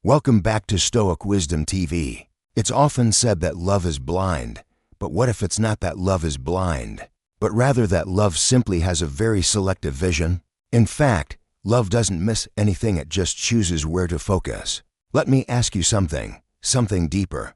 Welcome back to Stoic Wisdom TV. It's often said that love is blind, but what if it's not that love is blind, but rather that love simply has a very selective vision? In fact, love doesn't miss anything, it just chooses where to focus. Let me ask you something deeper.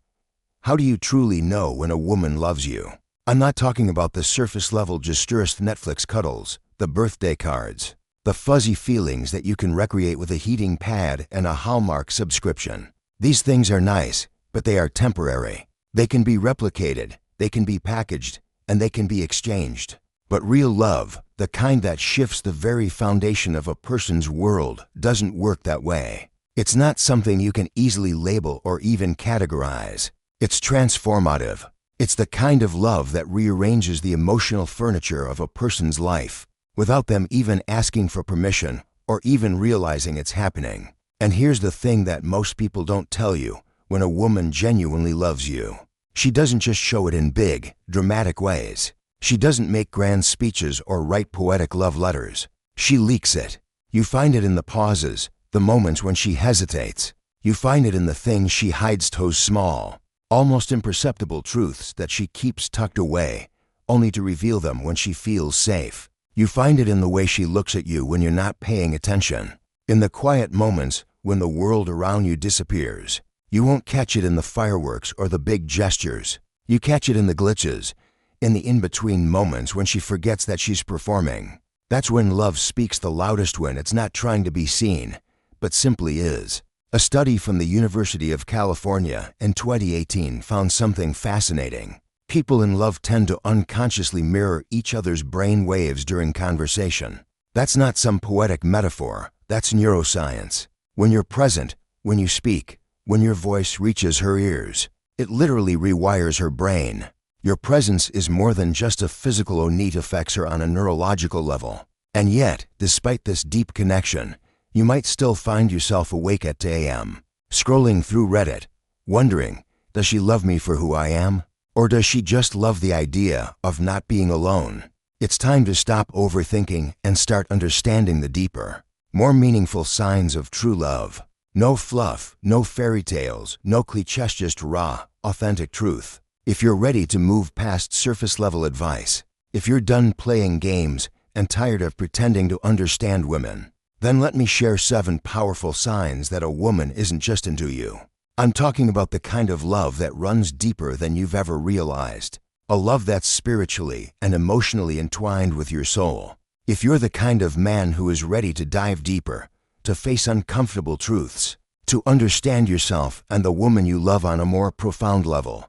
How do you truly know when a woman loves you? I'm not talking about the surface-level gesturist Netflix cuddles, the birthday cards, the fuzzy feelings that you can recreate with a heating pad and a Hallmark subscription. These things are nice, but they are temporary. They can be replicated, they can be packaged, and they can be exchanged. But real love, the kind that shifts the very foundation of a person's world, doesn't work that way. It's not something you can easily label or even categorize. It's transformative. It's the kind of love that rearranges the emotional furniture of a person's life, without them even asking for permission or even realizing it's happening. And here's the thing that most people don't tell you: when a woman genuinely loves you, she doesn't just show it in big, dramatic ways. She doesn't make grand speeches or write poetic love letters. She leaks it. You find it in the pauses, the moments when she hesitates. You find it in the things she hides, those small, almost imperceptible truths that she keeps tucked away, only to reveal them when she feels safe. You find it in the way she looks at you when you're not paying attention, in the quiet moments when the world around you disappears. You won't catch it in the fireworks or the big gestures. You catch it in the glitches, in the in-between moments when she forgets that she's performing. That's when love speaks the loudest, when it's not trying to be seen, but simply is. A study from the University of California in 2018 found something fascinating. People in love tend to unconsciously mirror each other's brain waves during conversation. That's not some poetic metaphor, that's neuroscience. When you're present, when you speak, when your voice reaches her ears, it literally rewires her brain. Your presence is more than just a physical, it affects her on a neurological level. And yet, despite this deep connection, you might still find yourself awake at 2 a.m., scrolling through Reddit, wondering, does she love me for who I am? Or does she just love the idea of not being alone? It's time to stop overthinking and start understanding the deeper, more meaningful signs of true love. No fluff, no fairy tales, no clichés, just raw, authentic truth. If you're ready to move past surface-level advice, if you're done playing games and tired of pretending to understand women, then let me share 7 powerful signs that a woman isn't just into you. I'm talking about the kind of love that runs deeper than you've ever realized. A love that's spiritually and emotionally entwined with your soul. If you're the kind of man who is ready to dive deeper, to face uncomfortable truths, to understand yourself and the woman you love on a more profound level,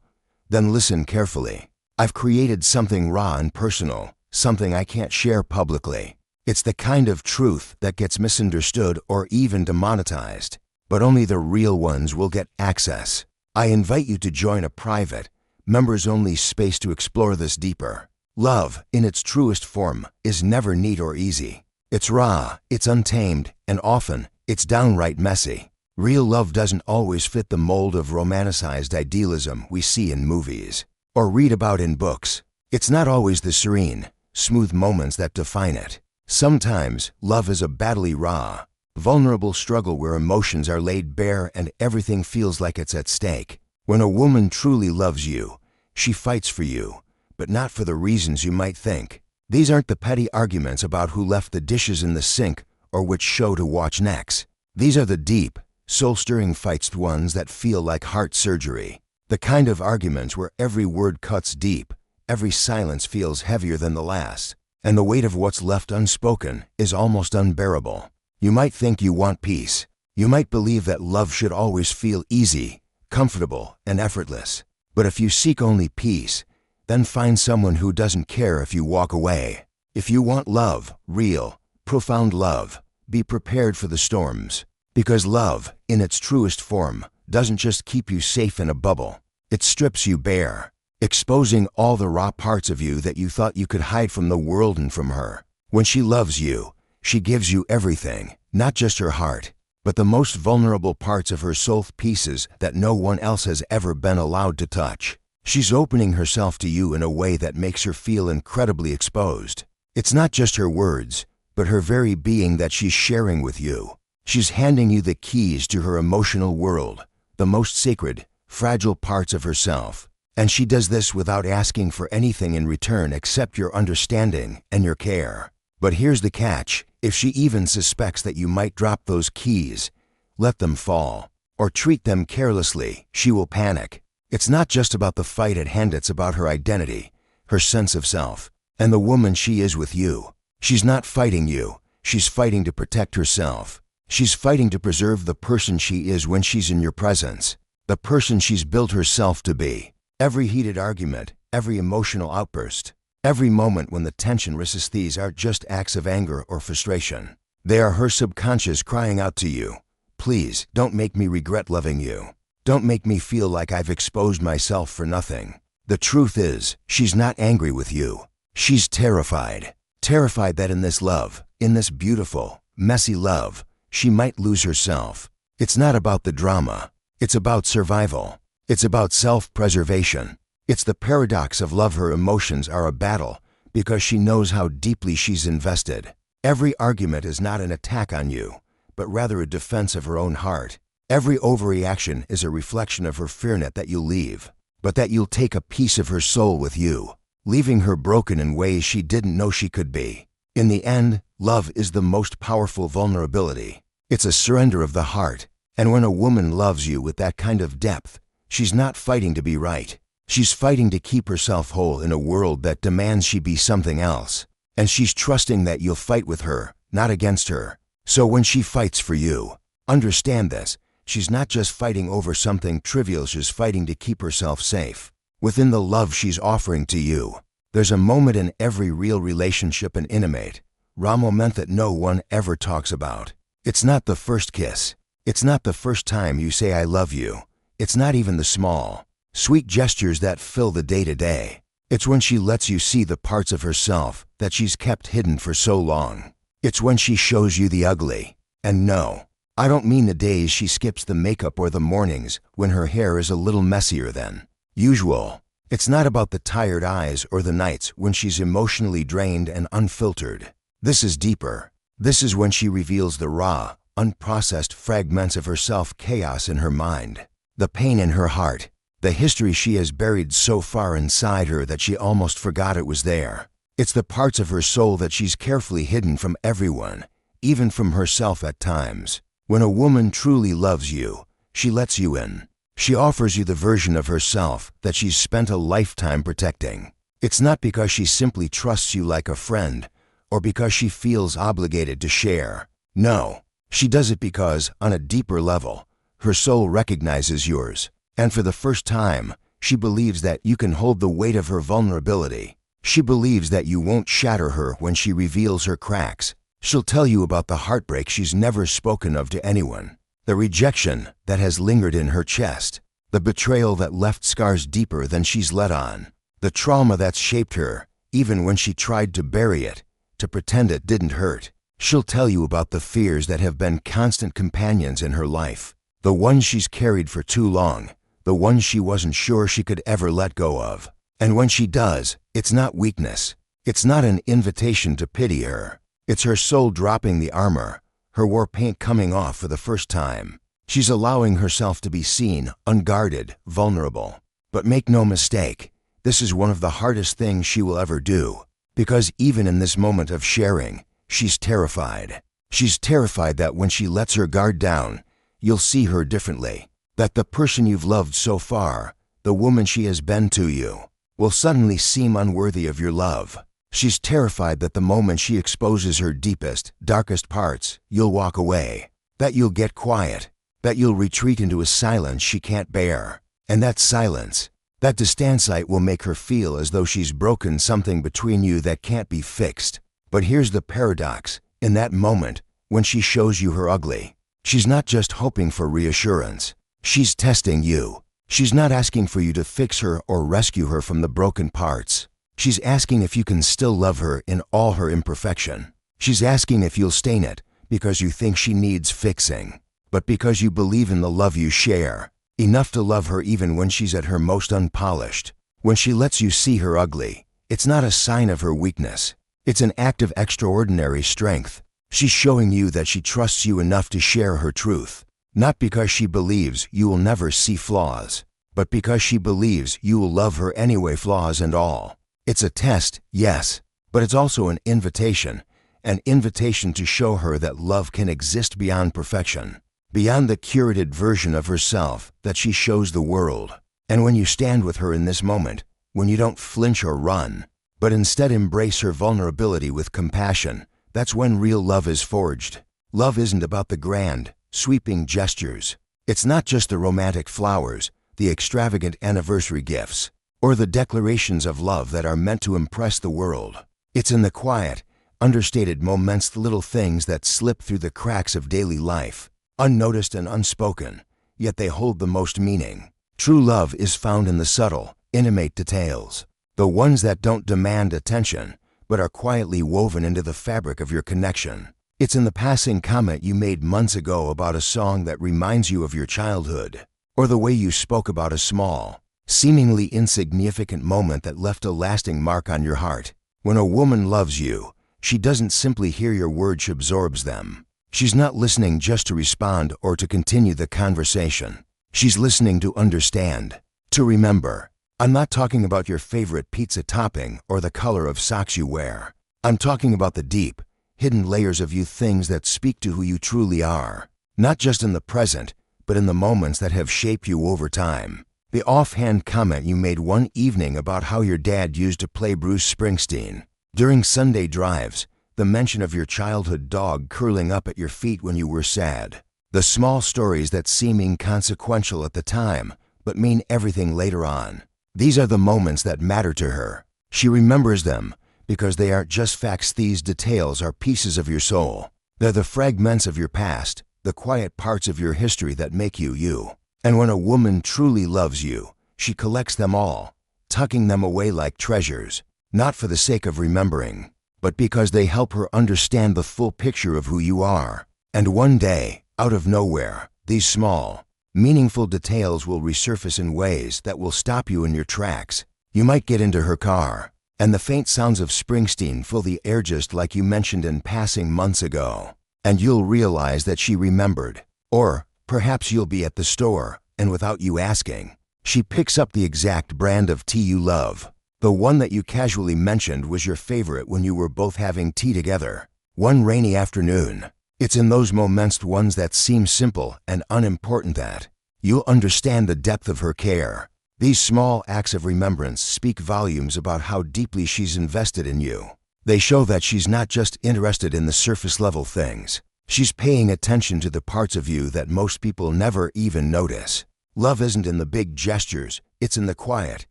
then listen carefully. I've created something raw and personal, something I can't share publicly. It's the kind of truth that gets misunderstood or even demonetized, but only the real ones will get access. I invite you to join a private, members-only space to explore this deeper. Love, in its truest form, is never neat or easy. It's raw, it's untamed, and often, it's downright messy. Real love doesn't always fit the mold of romanticized idealism we see in movies or read about in books. It's not always the serene, smooth moments that define it. Sometimes, love is a battly raw, vulnerable struggle where emotions are laid bare and everything feels like it's at stake. When a woman truly loves you, she fights for you, but not for the reasons you might think. These aren't the petty arguments about who left the dishes in the sink or which show to watch next. These are the deep, soul-stirring fights, the ones that feel like heart surgery. The kind of arguments where every word cuts deep, every silence feels heavier than the last, and the weight of what's left unspoken is almost unbearable. You might think you want peace. You might believe that love should always feel easy, comfortable, and effortless. But if you seek only peace, then find someone who doesn't care if you walk away. If you want love, real, profound love, be prepared for the storms. Because love, in its truest form, doesn't just keep you safe in a bubble. It strips you bare, exposing all the raw parts of you that you thought you could hide from the world and from her. When she loves you, she gives you everything, not just her heart, but the most vulnerable parts of her soul, pieces that no one else has ever been allowed to touch. She's opening herself to you in a way that makes her feel incredibly exposed. It's not just her words, but her very being that she's sharing with you. She's handing you the keys to her emotional world, the most sacred, fragile parts of herself. And she does this without asking for anything in return except your understanding and your care. But here's the catch: if she even suspects that you might drop those keys, let them fall, or treat them carelessly, she will panic. It's not just about the fight at hand, it's about her identity, her sense of self, and the woman she is with you. She's not fighting you, she's fighting to protect herself. She's fighting to preserve the person she is when she's in your presence, the person she's built herself to be. Every heated argument, every emotional outburst, every moment when the tension rises, these aren't just acts of anger or frustration. They are her subconscious crying out to you, "Please, don't make me regret loving you. Don't make me feel like I've exposed myself for nothing." The truth is, she's not angry with you. She's terrified. Terrified that in this love, in this beautiful, messy love, she might lose herself. It's not about the drama. It's about survival. It's about self-preservation. It's the paradox of love. Her emotions are a battle because she knows how deeply she's invested. Every argument is not an attack on you, but rather a defense of her own heart. Every overreaction is a reflection of her fear not that you'll leave, but that you'll take a piece of her soul with you, leaving her broken in ways she didn't know she could be. In the end, love is the most powerful vulnerability. It's a surrender of the heart. And when a woman loves you with that kind of depth, she's not fighting to be right. She's fighting to keep herself whole in a world that demands she be something else. And she's trusting that you'll fight with her, not against her. So when she fights for you, understand this: she's not just fighting over something trivial, she's fighting to keep herself safe. Within the love she's offering to you, there's a moment in every real relationship, an intimate, raw moment that no one ever talks about. It's not the first kiss. It's not the first time you say "I love you." It's not even the small, sweet gestures that fill the day-to-day. It's when she lets you see the parts of herself that she's kept hidden for so long. It's when she shows you the ugly. And no, I don't mean the days she skips the makeup or the mornings when her hair is a little messier than usual. It's not about the tired eyes or the nights when she's emotionally drained and unfiltered. This is deeper. This is when she reveals the raw, unprocessed fragments of herself, chaos in her mind, the pain in her heart, the history she has buried so far inside her that she almost forgot it was there. It's the parts of her soul that she's carefully hidden from everyone, even from herself at times. When a woman truly loves you, she lets you in. She offers you the version of herself that she's spent a lifetime protecting. It's not because she simply trusts you like a friend, or because she feels obligated to share. No, she does it because, on a deeper level, her soul recognizes yours. And for the first time, she believes that you can hold the weight of her vulnerability. She believes that you won't shatter her when she reveals her cracks. She'll tell you about the heartbreak she's never spoken of to anyone, the rejection that has lingered in her chest, the betrayal that left scars deeper than she's let on, the trauma that's shaped her, even when she tried to bury it, to pretend it didn't hurt. She'll tell you about the fears that have been constant companions in her life, the ones she's carried for too long, the ones she wasn't sure she could ever let go of. And when she does, it's not weakness. It's not an invitation to pity her. It's her soul dropping the armor, her war paint coming off for the first time. She's allowing herself to be seen, unguarded, vulnerable. But make no mistake, this is one of the hardest things she will ever do, because even in this moment of sharing, she's terrified. She's terrified that when she lets her guard down, you'll see her differently, that the person you've loved so far, the woman she has been to you, will suddenly seem unworthy of your love. She's terrified that the moment she exposes her deepest, darkest parts, you'll walk away, that you'll get quiet, that you'll retreat into a silence she can't bear. And that silence, that distancite will make her feel as though she's broken something between you that can't be fixed. But here's the paradox: in that moment, when she shows you her ugly, she's not just hoping for reassurance. She's testing you. She's not asking for you to fix her or rescue her from the broken parts. She's asking if you can still love her in all her imperfection. She's asking if you'll stay in it because you think she needs fixing, but because you believe in the love you share, enough to love her even when she's at her most unpolished. When she lets you see her ugly, it's not a sign of her weakness. It's an act of extraordinary strength. She's showing you that she trusts you enough to share her truth, not because she believes you will never see flaws, but because she believes you will love her anyway, flaws and all. It's a test, yes, but it's also an invitation to show her that love can exist beyond perfection, beyond the curated version of herself that she shows the world. And when you stand with her in this moment, when you don't flinch or run, but instead embrace her vulnerability with compassion, that's when real love is forged. Love isn't about the grand, sweeping gestures. It's not just the romantic flowers, the extravagant anniversary gifts, or the declarations of love that are meant to impress the world. It's in the quiet, understated moments, the little things that slip through the cracks of daily life, unnoticed and unspoken, yet they hold the most meaning. True love is found in the subtle, intimate details, the ones that don't demand attention, but are quietly woven into the fabric of your connection. It's in the passing comment you made months ago about a song that reminds you of your childhood, or the way you spoke about a small, seemingly insignificant moment that left a lasting mark on your heart. When a woman loves you, she doesn't simply hear your words, she absorbs them. She's not listening just to respond or to continue the conversation. She's listening to understand, to remember. I'm not talking about your favorite pizza topping or the color of socks you wear. I'm talking about the deep, hidden layers of you, things that speak to who you truly are, not just in the present, but in the moments that have shaped you over time. The offhand comment you made one evening about how your dad used to play Bruce Springsteen during Sunday drives, the mention of your childhood dog curling up at your feet when you were sad, the small stories that seem inconsequential at the time, but mean everything later on. These are the moments that matter to her. She remembers them because they aren't just facts. These details are pieces of your soul. They're the fragments of your past, the quiet parts of your history that make you you. And when a woman truly loves you, she collects them all, tucking them away like treasures, not for the sake of remembering, but because they help her understand the full picture of who you are. And one day, out of nowhere, these small, meaningful details will resurface in ways that will stop you in your tracks. You might get into her car, and the faint sounds of Springsteen fill the air, just like you mentioned in passing months ago. And you'll realize that she remembered. Or perhaps you'll be at the store, and without you asking, she picks up the exact brand of tea you love. The one that you casually mentioned was your favorite when you were both having tea together, one rainy afternoon. It's in those moments, ones that seem simple and unimportant, that you'll understand the depth of her care. These small acts of remembrance speak volumes about how deeply she's invested in you. They show that she's not just interested in the surface-level things. She's paying attention to the parts of you that most people never even notice. Love isn't in the big gestures, it's in the quiet,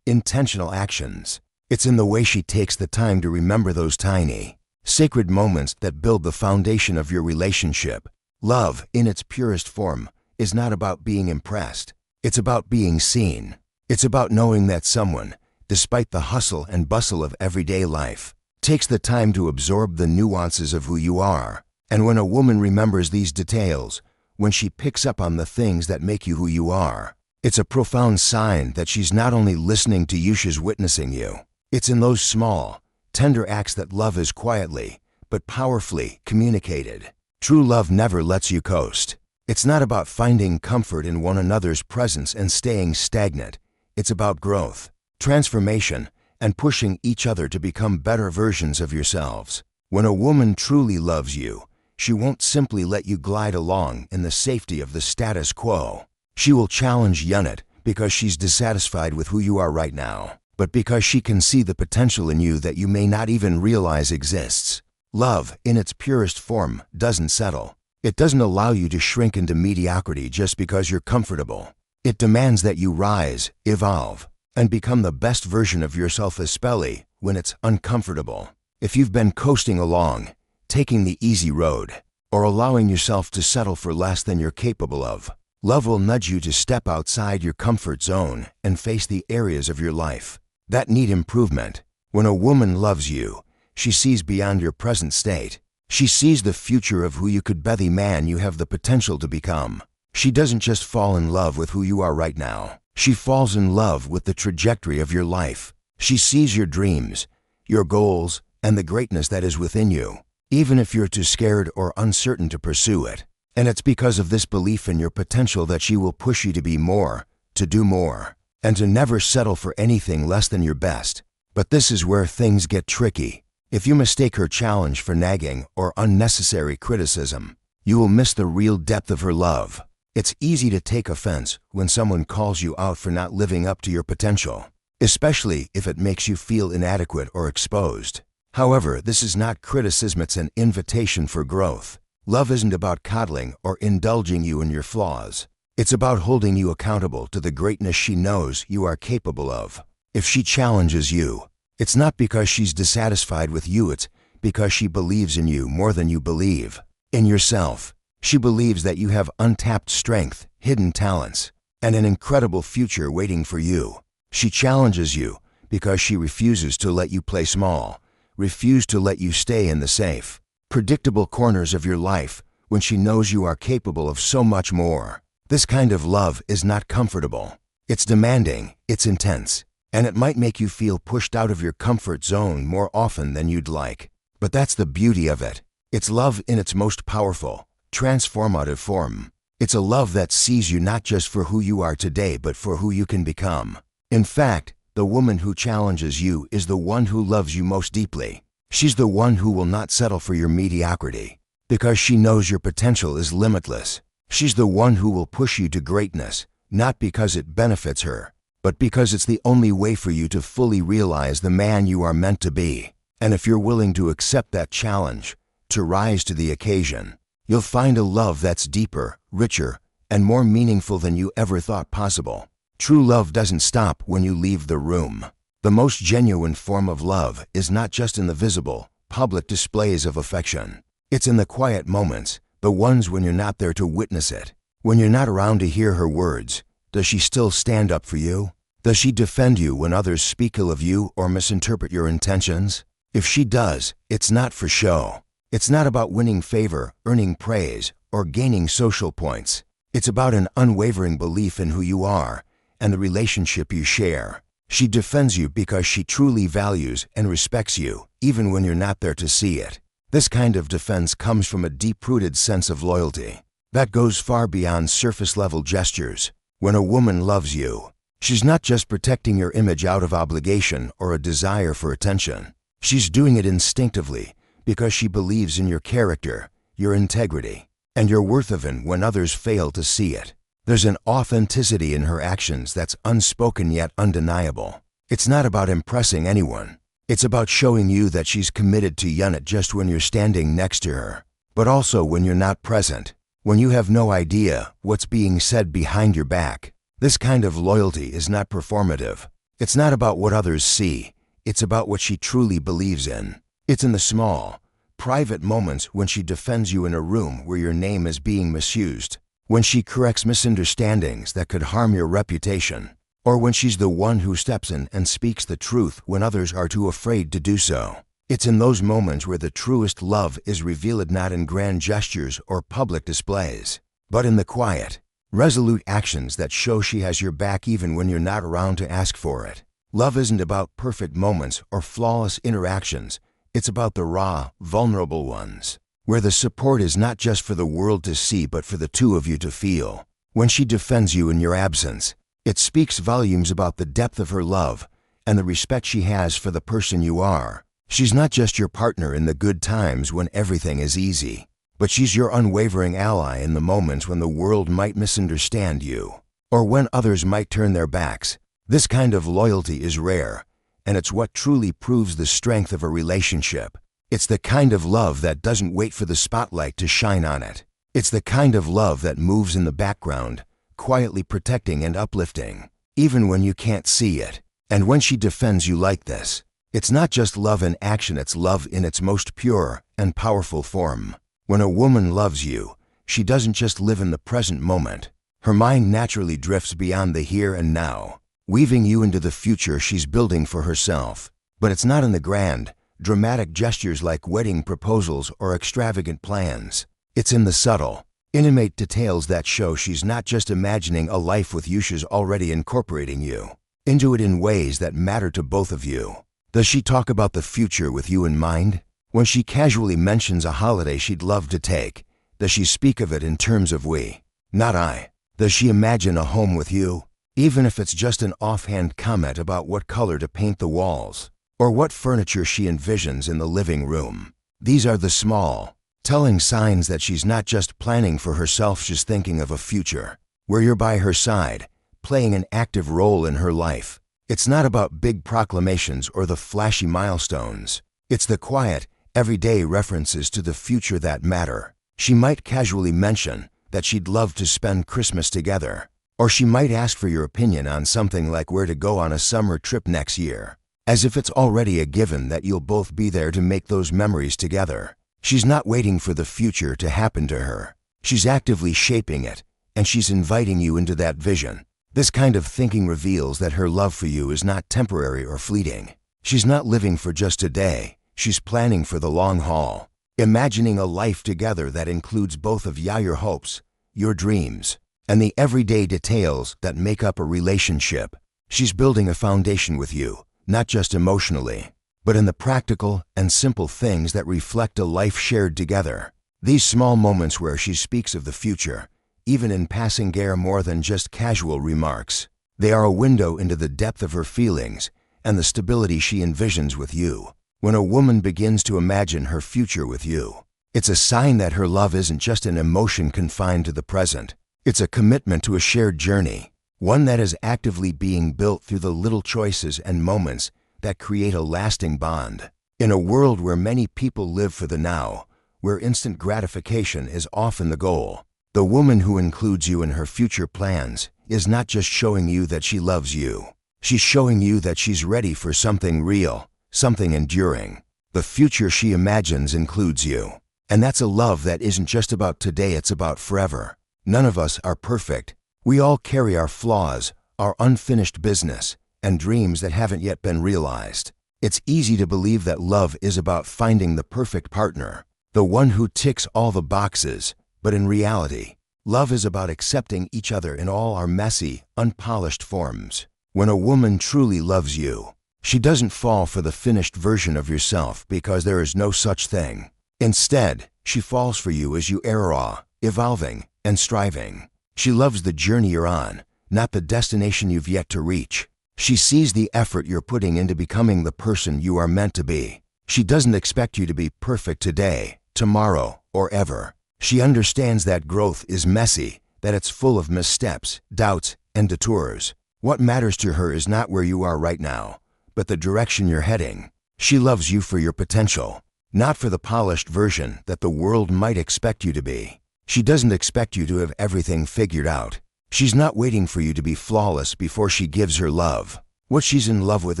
intentional actions. It's in the way she takes the time to remember those tiny, sacred moments that build the foundation of your relationship. Love, in its purest form, is not about being impressed. It's about being seen. It's about knowing that someone, despite the hustle and bustle of everyday life, takes the time to absorb the nuances of who you are. And when a woman remembers these details, when she picks up on the things that make you who you are, it's a profound sign that she's not only listening to you, she's witnessing you. It's in those small, tender acts that love is quietly, but powerfully communicated. True love never lets you coast. It's not about finding comfort in one another's presence and staying stagnant. It's about growth, transformation, and pushing each other to become better versions of yourselves. When a woman truly loves you, she won't simply let you glide along in the safety of the status quo. She will challenge you, not because she's dissatisfied with who you are right now, but because she can see the potential in you that you may not even realize exists. Love, in its purest form, doesn't settle. It doesn't allow you to shrink into mediocrity just because you're comfortable. It demands that you rise, evolve, and become the best version of yourself, especially when it's uncomfortable. If you've been coasting along, taking the easy road, or allowing yourself to settle for less than you're capable of, love will nudge you to step outside your comfort zone and face the areas of your life that need improvement. When a woman loves you, she sees beyond your present state. She sees the future of who you could be, the man you have the potential to become. She doesn't just fall in love with who you are right now. She falls in love with the trajectory of your life. She sees your dreams, your goals, and the greatness that is within you. even if you're too scared or uncertain to pursue it. And it's because of this belief in your potential that she will push you to be more, to do more, and to never settle for anything less than your best. But this is where things get tricky. If you mistake her challenge for nagging or unnecessary criticism, you will miss the real depth of her love. It's easy to take offense when someone calls you out for not living up to your potential, especially if it makes you feel inadequate or exposed. However, this is not criticism, it's an invitation for growth. Love isn't about coddling or indulging you in your flaws. It's about holding you accountable to the greatness she knows you are capable of. If she challenges you, it's not because she's dissatisfied with you, it's because she believes in you more than you believe in yourself. She believes that you have untapped strength, hidden talents, and an incredible future waiting for you. She challenges you because she refuses to let you play small, refuses to let you stay in the safe, predictable corners of your life when she knows you are capable of so much more. This kind of love is not comfortable. It's demanding, it's intense, and it might make you feel pushed out of your comfort zone more often than you'd like. But that's the beauty of it. It's love in its most powerful, transformative form. It's a love that sees you not just for who you are today, but for who you can become. In fact, the woman who challenges you is the one who loves you most deeply. She's the one who will not settle for your mediocrity, because she knows your potential is limitless. She's the one who will push you to greatness, not because it benefits her, but because it's the only way for you to fully realize the man you are meant to be. And if you're willing to accept that challenge, to rise to the occasion, you'll find a love that's deeper, richer, and more meaningful than you ever thought possible. True love doesn't stop when you leave the room. The most genuine form of love is not just in the visible, public displays of affection. It's in the quiet moments, the ones when you're not there to witness it. When you're not around to hear her words, does she still stand up for you? Does she defend you when others speak ill of you or misinterpret your intentions? If she does, it's not for show. It's not about winning favor, earning praise, or gaining social points. It's about an unwavering belief in who you are and the relationship you share. She defends you because she truly values and respects you, even when you're not there to see it. This kind of defense comes from a deep-rooted sense of loyalty that goes far beyond surface-level gestures. When a woman loves you, she's not just protecting your image out of obligation or a desire for attention. She's doing it instinctively because she believes in your character, your integrity, and your worth even when others fail to see it. There's an authenticity in her actions that's unspoken yet undeniable. It's not about impressing anyone. It's about showing you that she's committed to you, not just when you're standing next to her, but also when you're not present, when you have no idea what's being said behind your back. This kind of loyalty is not performative. It's not about what others see. It's about what she truly believes in. It's in the small, private moments when she defends you in a room where your name is being misused, when she corrects misunderstandings that could harm your reputation, or when she's the one who steps in and speaks the truth when others are too afraid to do so. It's in those moments where the truest love is revealed, not in grand gestures or public displays, but in the quiet, resolute actions that show she has your back even when you're not around to ask for it. Love isn't about perfect moments or flawless interactions. It's about the raw, vulnerable ones, where the support is not just for the world to see but for the two of you to feel. When she defends you in your absence, it speaks volumes about the depth of her love and the respect she has for the person you are. She's not just your partner in the good times when everything is easy, but she's your unwavering ally in the moments when the world might misunderstand you, or when others might turn their backs. This kind of loyalty is rare, and it's what truly proves the strength of a relationship. It's the kind of love that doesn't wait for the spotlight to shine on it. It's the kind of love that moves in the background, quietly protecting and uplifting, even when you can't see it. And when she defends you like this, it's not just love in action, it's love in its most pure and powerful form. When a woman loves you, she doesn't just live in the present moment. Her mind naturally drifts beyond the here and now, weaving you into the future she's building for herself. But it's not in the grand, dramatic gestures like wedding proposals or extravagant plans. It's in the subtle, intimate details that show she's not just imagining a life with you, she's already incorporating you into it in ways that matter to both of you. Does she talk about the future with you in mind? When she casually mentions a holiday she'd love to take, does she speak of it in terms of we, not I? Does she imagine a home with you, even if it's just an offhand comment about what color to paint the walls, or what furniture she envisions in the living room? These are the small, telling signs that she's not just planning for herself, she's thinking of a future, where you're by her side, playing an active role in her life. It's not about big proclamations or the flashy milestones. It's the quiet, everyday references to the future that matter. She might casually mention that she'd love to spend Christmas together, or she might ask for your opinion on something like where to go on a summer trip next year, as if it's already a given that you'll both be there to make those memories together. She's not waiting for the future to happen to her. She's actively shaping it, and she's inviting you into that vision. This kind of thinking reveals that her love for you is not temporary or fleeting. She's not living for just today. She's planning for the long haul, imagining a life together that includes both of your hopes, your dreams, and the everyday details that make up a relationship. She's building a foundation with you, not just emotionally, but in the practical and simple things that reflect a life shared together. These small moments where she speaks of the future, even in passing, are more than just casual remarks. They are a window into the depth of her feelings and the stability she envisions with you. When a woman begins to imagine her future with you, it's a sign that her love isn't just an emotion confined to the present. It's a commitment to a shared journey, one that is actively being built through the little choices and moments that create a lasting bond. In a world where many people live for the now, where instant gratification is often the goal, the woman who includes you in her future plans is not just showing you that she loves you. She's showing you that she's ready for something real, something enduring. The future she imagines includes you. And that's a love that isn't just about today, it's about forever. None of us are perfect. We all carry our flaws, our unfinished business, and dreams that haven't yet been realized. It's easy to believe that love is about finding the perfect partner, the one who ticks all the boxes, but in reality, love is about accepting each other in all our messy, unpolished forms. When a woman truly loves you, she doesn't fall for the finished version of yourself because there is no such thing. Instead, she falls for you as you are, evolving and striving. She loves the journey you're on, not the destination you've yet to reach. She sees the effort you're putting into becoming the person you are meant to be. She doesn't expect you to be perfect today, tomorrow, or ever. She understands that growth is messy, that it's full of missteps, doubts, and detours. What matters to her is not where you are right now, but the direction you're heading. She loves you for your potential, not for the polished version that the world might expect you to be. She doesn't expect you to have everything figured out. She's not waiting for you to be flawless before she gives her love. What she's in love with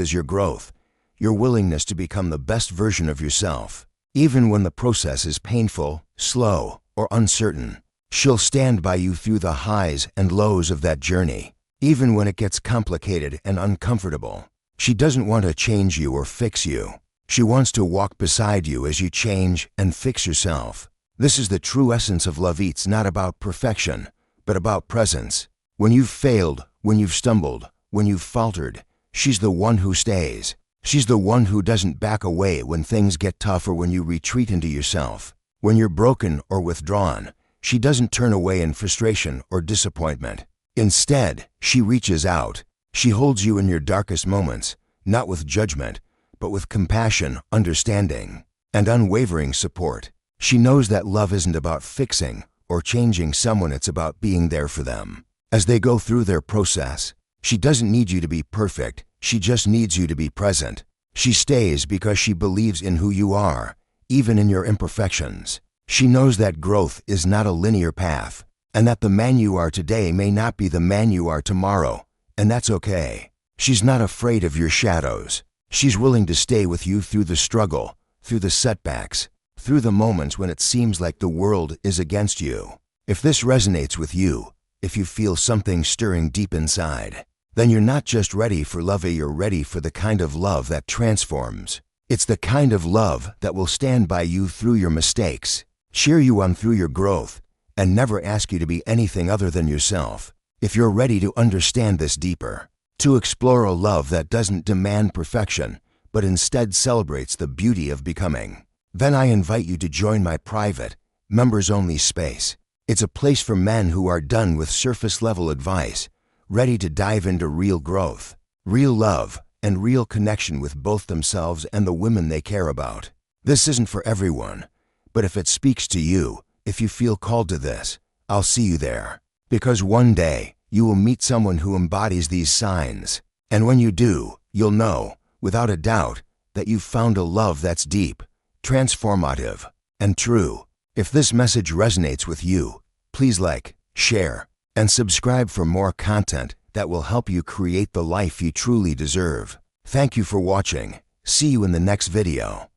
is your growth, your willingness to become the best version of yourself. Even when the process is painful, slow, or uncertain, she'll stand by you through the highs and lows of that journey. Even when it gets complicated and uncomfortable, she doesn't want to change you or fix you. She wants to walk beside you as you change and fix yourself. This is the true essence of love. It's not about perfection, but about presence. When you've failed, when you've stumbled, when you've faltered, she's the one who stays. She's the one who doesn't back away when things get tough or when you retreat into yourself. When you're broken or withdrawn, she doesn't turn away in frustration or disappointment. Instead, she reaches out. She holds you in your darkest moments, not with judgment, but with compassion, understanding, and unwavering support. She knows that love isn't about fixing or changing someone, it's about being there for them. As they go through their process, she doesn't need you to be perfect, she just needs you to be present. She stays because she believes in who you are, even in your imperfections. She knows that growth is not a linear path, and that the man you are today may not be the man you are tomorrow, and that's okay. She's not afraid of your shadows. She's willing to stay with you through the struggle, through the setbacks, through the moments when it seems like the world is against you. If this resonates with you, if you feel something stirring deep inside, then you're not just ready for love, you're ready for the kind of love that transforms. It's the kind of love that will stand by you through your mistakes, cheer you on through your growth, and never ask you to be anything other than yourself. If you're ready to understand this deeper, to explore a love that doesn't demand perfection, but instead celebrates the beauty of becoming, Then I invite you to join my private, members-only space. It's a place for men who are done with surface-level advice, ready to dive into real growth, real love, and real connection with both themselves and the women they care about. This isn't for everyone, but if it speaks to you, if you feel called to this, I'll see you there. Because one day, you will meet someone who embodies these signs. And when you do, you'll know, without a doubt, that you've found a love that's deep, transformative, and true. If this message resonates with you, please like, share, and subscribe for more content that will help you create the life you truly deserve. Thank you for watching. See you in the next video.